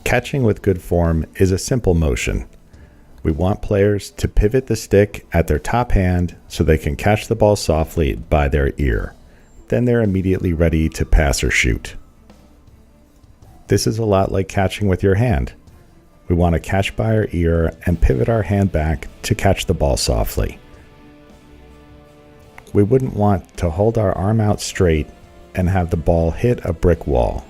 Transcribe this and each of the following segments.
Catching with good form is a simple motion. We want players to pivot the stick at their top hand so they can catch the ball softly by their ear. Then they're immediately ready to pass or shoot. This is a lot like catching with your hand. We want to catch by our ear and pivot our hand back to catch the ball softly. We wouldn't want to hold our arm out straight and have the ball hit a brick wall.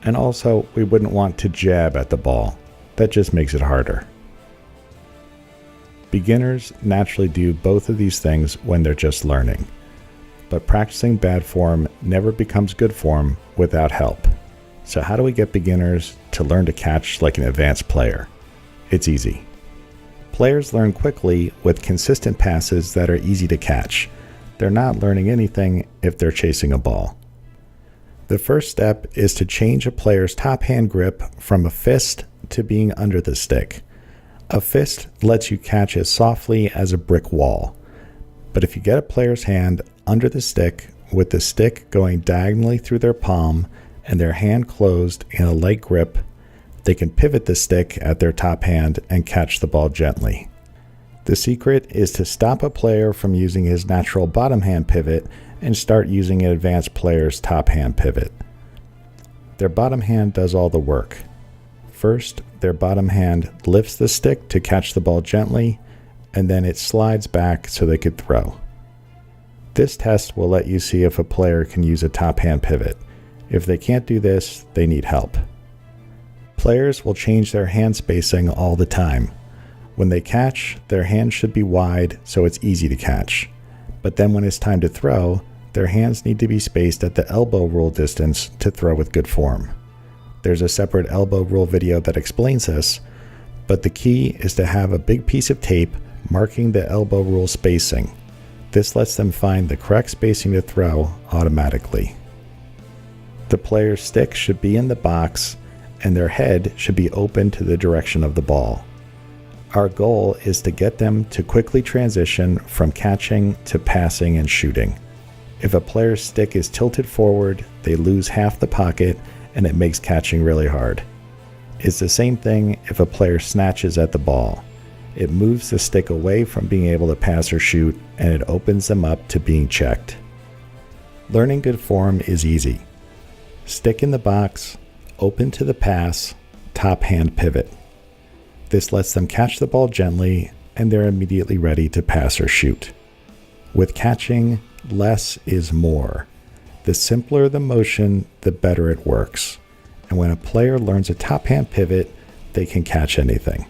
And also, we wouldn't want to jab at the ball. That just makes it harder. Beginners naturally do both of these things when they're just learning. But practicing bad form never becomes good form without help. So how do we get beginners to learn to catch like an advanced player? It's easy. Players learn quickly with consistent passes that are easy to catch. They're not learning anything if they're chasing a ball. The first step is to change a player's top hand grip from a fist to being under the stick. A fist lets you catch as softly as a brick wall. But if you get a player's hand under the stick with the stick going diagonally through their palm and their hand closed in a light grip, they can pivot the stick at their top hand and catch the ball gently. The secret is to stop a player from using his natural bottom hand pivot and start using an advanced player's top hand pivot. Their bottom hand does all the work. First, their bottom hand lifts the stick to catch the ball gently, and then it slides back so they could throw. This test will let you see if a player can use a top hand pivot. If they can't do this, they need help. Players will change their hand spacing all the time. When they catch, their hand should be wide so it's easy to catch. But then when it's time to throw, their hands need to be spaced at the elbow rule distance to throw with good form. There's a separate elbow rule video that explains this, but the key is to have a big piece of tape marking the elbow rule spacing. This lets them find the correct spacing to throw automatically. The player's stick should be in the box and their head should be open to the direction of the ball. Our goal is to get them to quickly transition from catching to passing and shooting. If a player's stick is tilted forward, they lose half the pocket and it makes catching really hard. It's the same thing if a player snatches at the ball. It moves the stick away from being able to pass or shoot and it opens them up to being checked. Learning good form is easy. Stick in the box, open to the pass, top hand pivot. This lets them catch the ball gently and they're immediately ready to pass or shoot. With catching, less is more. The simpler the motion, the better it works. And when a player learns a top hand pivot, they can catch anything.